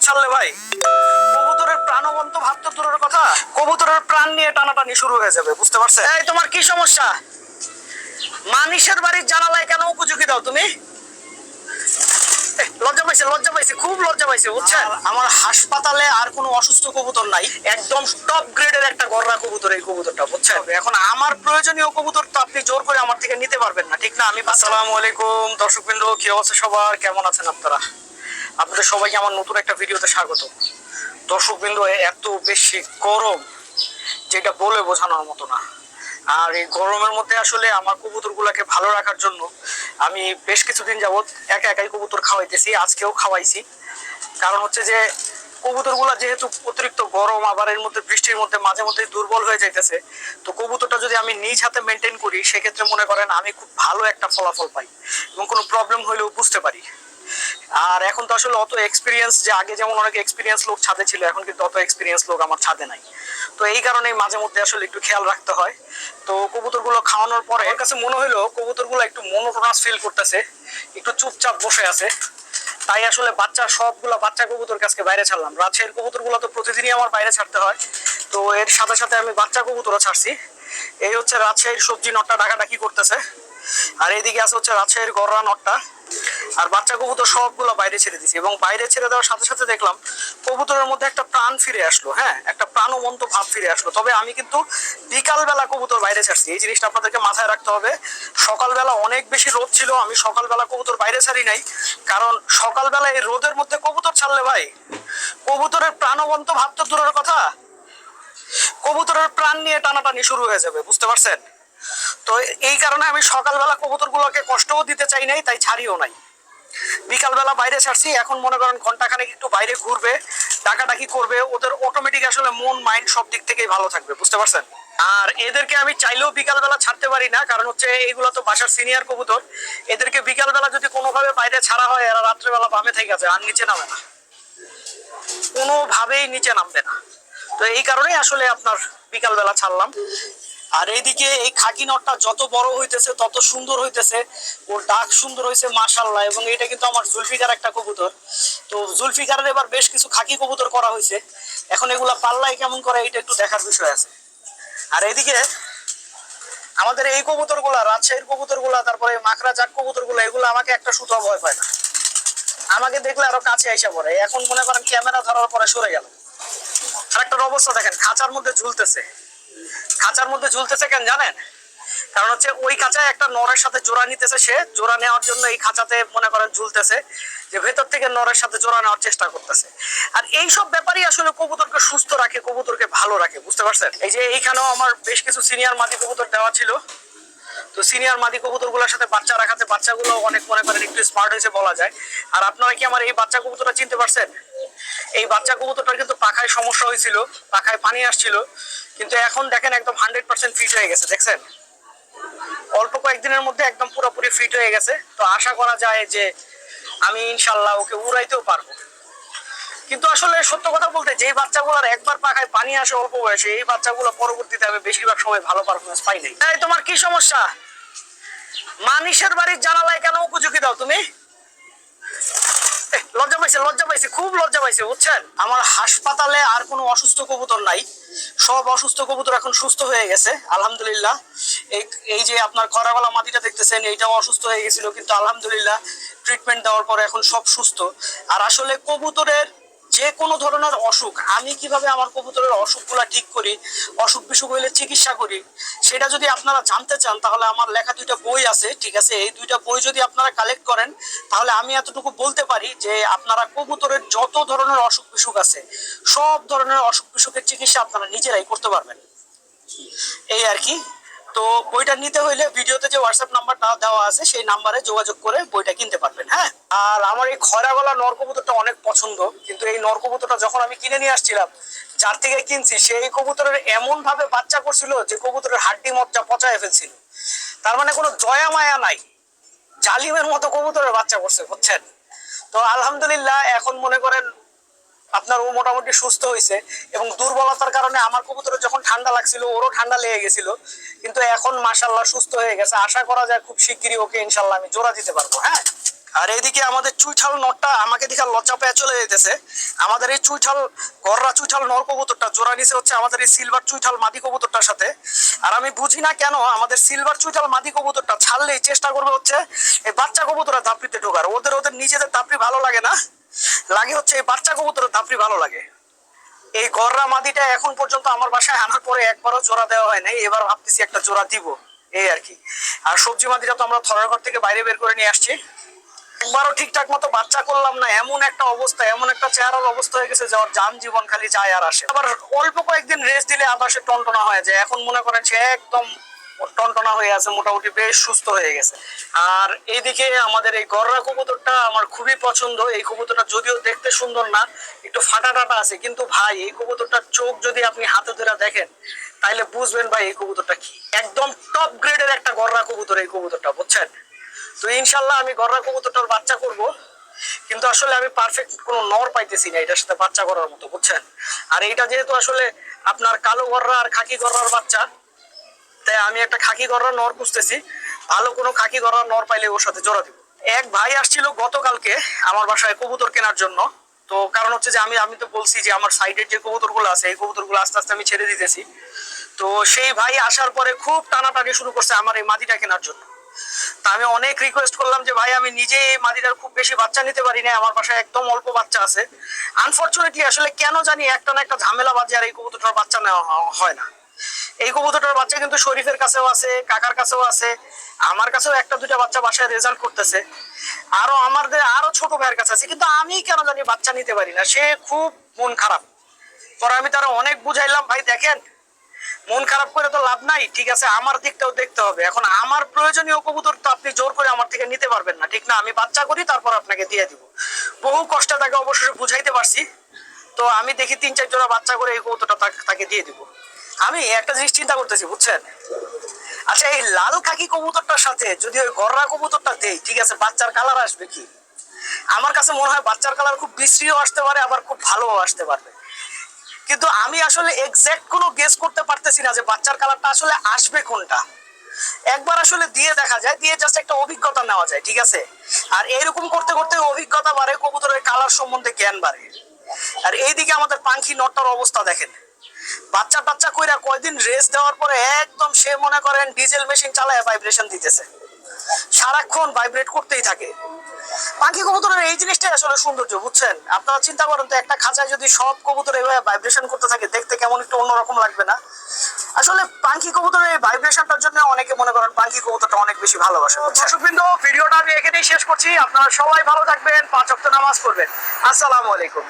ছাড়লে ভাই কবুতরের প্রাণবন্ত ভাব তো দূরের কথা, কবুতরের প্রাণ নিয়ে টানাটানি শুরু হয়ে যাবে, বুঝতে পারছেন? এই তোমার কি সমস্যা? মানুষের বাড়ির জানালায় কেন উপযোগী দাও তুমি? লজ্জা পাইছে, লজ্জা পাইছে, খুব লজ্জা পাইছে, বুঝছেন? আমার হাসপাতালে আর কোনো অসুস্থ কবুতর নাই, একদম টপ গ্রেডের একটা গররা কবুতর এই কবুতরটা, বুঝছেন? এখন আমার প্রয়োজনীয় কবুতর তো আপনি জোর করে আমার থেকে নিতে পারবেন না, ঠিক না? আমি আসসালামু আলাইকুম দর্শকবৃন্দ, কি অবস্থা সবার, কেমন আছেন আপনারা? আপনাদের সবাইকে আমার নতুন একটা ভিডিওতে স্বাগত। দর্শকবৃন্দ, এত বেশি গরম যেটা বলে বোঝানোর মতো না। আর এই গরমের মধ্যে আসলে আমার কবুতরগুলোকে ভালো রাখার জন্য আমি বেশ কিছুদিন যাবত একা একাই কবুতর খাওয়াইতেছি, আজকেও খাওয়াইছি। কারণ হচ্ছে যে কবুতরগুলো যেহেতু অতিরিক্ত গরম, আবার এর মধ্যে বৃষ্টির মধ্যে মাঝে মধ্যে দুর্বল হয়ে যাইতেছে, তো কবুতরটা যদি আমি নিজ হাতে মেনটেন করি সেক্ষেত্রে মনে করেন আমি খুব ভালো একটা ফলাফল পাই এবং কোনো প্রবলেম হইলেও বুঝতে পারি। আর এখন তো আসলে অত এক্সপিরিয়েন্স, যে আগে যেমন অনেক এক্সপিরিয়েন্স লোক ছাদে ছিল, এখন কিন্তু অত এক্সপিরিয়েন্স লোক আমার ছাদে নাই। তো এই কারণেই মাঝে মধ্যে আসলে একটু খেয়াল রাখতে হয়। তো কবুতরগুলো খাওয়ানোর পরে আমার কাছে মনে হলো কবুতরগুলো একটু মনোটোনাস ফিল করতেছে, একটু চুপচাপ বসে আছে। তাই আসলে সবগুলা বাচ্চা কবুতর আজকে বাইরে ছাড়লাম। রাজশাহীর কবুতরগুলো তো প্রতিদিনই আমার বাইরে ছাড়তে হয়, তো এর সাথে সাথে আমি বাচ্চা কবুতরও ছাড়ছি। এই হচ্ছে রাজশাহীর সবজি নটটা ডাকাডাকি করতেছে, আর এইদিকে আছে হচ্ছে রাজশাহীর গররা নটটা। আর বাচ্চা কবুতর সবগুলো বাইরে ছেড়ে দিছি, এবং বাইরে ছেড়ে দেওয়ার সাথে সাথে দেখলাম কবুতরের মধ্যে একটা প্রাণ ফিরে আসলো। হ্যাঁ, একটা প্রাণবন্ত ভাব ফিরে আসলো। তবে আমি কিন্তু বিকালবেলা কবুতর বাইরে ছাড়ছি, এই জিনিসটা আপনাদেরকে মাথায় রাখতে হবে। সকালবেলা অনেক বেশি রোদ ছিল, আমি সকালবেলা কবুতর বাইরে ছাড়ি নাই। কারণ সকালবেলা এই রোদের মধ্যে কবুতর ছাড়লে ভাই কবুতরের প্রাণবন্ত ভাব তো দূরের কথা, কবুতরের প্রাণ নিয়ে টানাটানি শুরু হয়ে যাবে, বুঝতে পারছেন? তো এই কারণে আমি সকালবেলা কবুতরগুলোকে কষ্টও দিতে চাই নাই, তাই ছাড়িও নাই। বিকালবেলা বাইরে ছাড়ছি, এখন মনে করেন ঘন্টাখানেক একটু বাইরে ঘুরবে, ডাকাডাকি করবে, ওদের অটোমেটিক আসলে মন মাইন্ড সব দিক থেকেই ভালো থাকবে, বুঝতে পারছেন? আর এদেরকে আমি চাইলেও বিকালবেলা ছাড়তে পারি না, কারণ হচ্ছে এইগুলো তো বাসার সিনিয়র কবুতর। এদেরকে বিকালবেলা যদি কোনোভাবে বাইরে ছাড়া হয়, এরা রাত্রেবেলা বামে থেকে আছে, আর নিচে নামে না, কোনোভাবেই নিচে নামবে না। তো এই কারণেই আসলে আপনার বিকালবেলা ছাড়লাম। আর এইদিকে এই খাকি নটটা যত বড় হইতেছে তত সুন্দর হইতেছে, ওর ডাক সুন্দর হয়েছে মাশাআল্লাহ। এবং এটা কিন্তু আমার জুলফিকার একটা কবুতর। তো জুলফিকারের এবার বেশ কিছু খাকি কবুতর করা হয়েছে, এখন এগুলা পাল্লায় কেমন করে এটা একটু দেখার বিষয় আছে। আর এইদিকে আমাদের এই কবুতরগুলা, রাজশাহীর কবুতরগুলা, তারপরে মাকড়া জাক কবুতরগুলা, এগুলো আমাকে একটা সুতো ভয় পায় না, আমাকে দেখলে আরো কাছে আইসা পড়ে। এখন মনে করেন ক্যামেরা ধরার পরে সরে গেল। আর একটা অবস্থা দেখেন, খাঁচার মধ্যে ঝুলতেছে। খাঁচার মধ্যে ঝুলতেছে কেন জানেন? কারণ হচ্ছে ওই খাঁচায় একটা নরের সাথে জোড়া নিতেছে, সে জোড়া নেওয়ার জন্য এই খাঁচাতে মনে করেন ঝুলতেছে, যে ভেতর থেকে নরের সাথে জোড়া নেওয়ার চেষ্টা করতেছে। আর এই সব ব্যাপারই আসলে কবুতরকে সুস্থ রাখে, কবুতরকে ভালো রাখে, বুঝতে পারছেন? এই যে এইখানেও আমার বেশ কিছু সিনিয়র মাদি কবুতর দেওয়া ছিল, তো সিনিয়র মাদি কবুতরগুলোর সাথে বাচ্চা রাখাতে বাচ্চাগুলো অনেক মনে করেন একটু স্মার্ট হয়েছে বলা যায়। আর আপনারা কি আমার এই বাচ্চা কবুতরটা চিনতে পারছেন? এই বাচ্চা কবুতরটার কিন্তু পাখায় সমস্যা হয়েছিল, পাখায় পানি আসছিল, কিন্তু এখন দেখেন একদম 100% ফিট হয়ে গেছে, দেখছেন? অল্প কয়েকদিনের মধ্যে একদম পুরোপুরি ফিট হয়ে গেছে। তো আশা করা যায় যে আমি ইনশাল্লাহ ওকে উড়াইতেও পারবো। কিন্তু আসলে সত্য কথা বলতে, যে বাচ্চাগুলোর একবার পাখায় পানি আসে অল্প বয়সে, এই বাচ্চাগুলো পরবর্তীতে আমি বেশিরভাগ সময় ভালো পারফরমেন্স পাই নাই। তাই তোমার কি সমস্যা? মানুষের বাড়ির জানালায় কেন উপযোগী দাও তুমি? লজ্জা পাইছে, লজ্জা পাইছে, খুব লজ্জা পাইছে, বুঝছেন? আমার হাসপাতালে আর কোনো অসুস্থ কবুতর নাই, সব অসুস্থ কবুতর এখন সুস্থ হয়ে গেছে আলহামদুলিল্লাহ। এই এই যে আপনার খরা গলা মাটিটা দেখতেছেন, এইটাও অসুস্থ হয়ে গেছিল, কিন্তু আলহামদুলিল্লাহ ট্রিটমেন্ট দেওয়ার পরে এখন সব সুস্থ। আর আসলে কবুতরের যে কোনো ধরনের অসুখ, আমি কিভাবে আমার কবুতরের অসুখগুলা ঠিক করি, অসুখ বিসুখ হইলে চিকিৎসা করি, সেটা যদি আপনারা জানতে চান তাহলে আমার লেখা 2টা বই আছে, ঠিক আছে? এই 2টা বই যদি আপনারা কালেক্ট করেন তাহলে আমি এতটুকু বলতে পারি যে আপনারা কবুতরের যত ধরনের অসুখ বিসুখ আছে সব ধরনের অসুখ বিসুখের চিকিৎসা আপনারা নিজেরাই করতে পারবেন, এই আর কি। তো বইটা নিতে হইলে ভিডিওতে যে হোয়াটসঅ্যাপ নাম্বারটা দেওয়া আছে সেই নাম্বারে যোগাযোগ করে বইটা কিনতে পারবেন। হ্যাঁ, আর আমার এই খয়রা গলা নর কবুতরটা অনেক পছন্দ, কিন্তু এই নর কবুতরটা যখন আমি কিনে নিয়ে আসছিলাম, যার থেকে কিনছি সেই কবুতরের এমন ভাবে বাচ্চা করছিল যে কবুতরের হাড্ডি মজ্জা পচায় ফেলছিল। তার মানে কোনো দয়া মায়া নাই, জালিমের মতো কবুতরের বাচ্চা করছে, বুঝছেন? তো আলহামদুলিল্লাহ এখন মনে করেন আপনার ও মোটামুটি সুস্থ হয়েছে। এবং দুর্বলতার কারণে আমার কবুতরের যখন ঠান্ডা লাগছিল, ওরও ঠান্ডা লেগে গেছিল, কিন্তু এখন মাশাআল্লাহ সুস্থ হয়ে গেছে। আশা করা যায় খুব শিগগিরই ওকে ইনশাল্লাহ আমি জোড়া দিতে পারবো। হ্যাঁ, আর এইদিকে আমাদের চুইঠাল নরটা আমাকে দেখে লজ্জা পেয়ে চলে যেতেছে। আমাদের এই চুইঠাল গররা চুইঠাল নর কবুতরটা জোড়া নিছে হচ্ছে আমাদের এই সিলভার চুইঠাল মাদি কবুতরটার সাথে। আর আমি বুঝি না কেন আমাদের সিলভার চুইঠাল মাদি কবুতরটা ছাড়লেই চেষ্টা করবে হচ্ছে এই বাচ্চা কবুতরের ধাপড়িতে ঢোকার। ওদের ওদের নিজেদের ধাপড়ি ভালো লাগে না, লাগে হচ্ছে এই বাচ্চা কবুতরের ধাপড়ি ভালো লাগে। এই গররা মাদিটা এখন পর্যন্ত আমার বাসায় আনার পরে একবারও জোড়া দেওয়া হয় নাই, এবার ভাবতেছি একটা জোড়া দিব এই আর কি। আর সবজি মাদিটা তো আমরা থরের ঘর থেকে বাইরে বের করে নিয়ে আসছি, একবারও ঠিকঠাক মতো বাচ্চা করলাম না। এমন একটা অবস্থা, এমন একটা চেহারার অবস্থা হয়ে গেছে যে ওর যান জীবন খালি যায় আর আসে। আবার অল্প কয়েকদিন রেস্ট দিলে আবার সে টনটনা হয়ে যায়। এখন মনে করেন সে একদম টনটনা হয়ে আছে, মোটামুটি বেশ সুস্থ হয়ে গেছে। আর এইদিকে আমাদের এই গররা কবুতরটা আমার খুবই পছন্দ। এই কবুতরটা যদিও দেখতে সুন্দর না, একটু ফাটা টাটা আছে, কিন্তু ভাই এই কবুতরটার চোখ যদি আপনি হাতে ধরে দেখেন তাহলে বুঝবেন ভাই এই কবুতরটা কি। একদম টপ গ্রেডের একটা গররা কবুতর এই কবুতরটা, বুঝছেন? তো ইনশাল্লাহ আমি গররা কবুতরটার বাচ্চা করব, কিন্তু আসলে আমি পারফেক্ট কোনো নর পাইতেছি না এটার সাথে বাচ্চা করার মতো, বুঝছেন? আর এইটা যেহেতু আসলে আপনার কালো গররা আর খাকি গররার বাচ্চা, তাই আমি একটা খাকি গররা নর খুঁজতেছি। ভালো কোনো খাকি গররা নর পাইলে ওর সাথে জোড়া দিব। এক ভাই আসছিল গতকালকে আমার বাসায় কবুতর কেনার জন্য। তো কারণ হচ্ছে যে আমি তো বলছি যে আমার সাইডের যে কবুতরগুলো আছে এই কবুতরগুলো আস্তে আস্তে আমি ছেড়ে দিতেছি। তো সেই ভাই আসার পরে খুব টানাটানি শুরু করছে আমার এই মাদিটা কেনার জন্য। তা আমি অনেক রিকোয়েস্ট করলাম যে ভাই আমি নিজে এই মাদিটার খুব বেশি বাচ্চা নিতে পারি না, আমার বাসায় একদম অল্প বাচ্চা আছে। আনফরচুনেটলি আসলে কেন জানি একটা না একটা ঝামেলা বাজে আর এই কবুতরটার বাচ্চা নেওয়া হয় না। এই কবুতরটার বাচ্চা কিন্তু শরীফের কাছেও আছে, কাকার কাছেও আছে, আমার কাছেও একটা দুইটা বাচ্চা বাসায় রেজাল্ট করতেছে, আরো আমাদের আরো ছোট ভাইয়ের কাছে আছে, কিন্তু আমি কেন জানি বাচ্চা নিতে পারি না। সে খুব মন খারাপ। পরে আমি তারা অনেক বুঝাইলাম, ভাই দেখেন মন খারাপ করে তো লাভ নাই, ঠিক আছে আমার দিকটাও দেখতে হবে। এখন আমার প্রয়োজনীয় কবুতর তো আপনি জোর করে আমার থেকে নিতে পারবেন না, ঠিক না? আমি বাচ্চা করি তারপর আপনাকে দিয়ে দিব। বহু কষ্টে তাকে অবশ্যই বুঝাইতে পারছি। তো আমি দেখি 3-4 জোড়া বাচ্চা করে এই কবুতরটা তাকে দিয়ে দিব। আমি একটা জিনিস চিন্তা করতেছি, বুঝছেন? আচ্ছা এই লাল খাকি কবুতরটার সাথে যদি ওই গররা কবুতরটা দেই, ঠিক আছে, বাচ্চার কালার আসবে কি? আমার কাছে মনে হয় বাচ্চার কালার খুব বিশ্রীও আসতে পারে, আবার খুব ভালোও আসতে পারবে। কিন্তু আমি আসলে এক্সাক্ট কোনো গেস করতে পারতেছি না যে বাচ্চার কালারটা আসলে আসবে কোনটা। একবার আসলে দিয়ে দেখা যায়, দিয়ে জাস্ট একটা অভিজ্ঞতা নেওয়া যায়, ঠিক আছে? আর এরকম করতে করতে অভিজ্ঞতা বাড়ে, কবুতরের কালার সম্বন্ধে জ্ঞান বাড়ে। আর এইদিকে আমাদের পাখি নটটার অবস্থা দেখেন, বাচ্চা টাচ্চা কইরা কয়দিন রেস্ট দেওয়ার পরে একদম সে মনে করেন ডিজেল মেশিন চালায় ভাইব্রেশন দিতেছে, সারাক্ষণ ভাইব্রেট করতেই থাকে। পাখি কবুতরের এই জিনিসটাই আসলে সৌন্দর্য, বুঝছেন? আপনারা চিন্তা করেন তো একটা খাঁচায় যদি সব কবুতর এইভাবে ভাইব্রেশন করতে থাকে, দেখতে কেমন একটু অন্যরকম লাগবে না? আসলে পাখি কবুতরের এই ভাইব্রেশনটার জন্য অনেকে মনে করেন পাখি কবুতরটা অনেক বেশি ভালোবাসে। দর্শকবৃন্দ, ভিডিওটা আমি এখানেই শেষ করছি। আপনারা সবাই ভালো থাকবেন, 5 ওয়াক্ত নামাজ পড়বেন। আসসালামু আলাইকুম।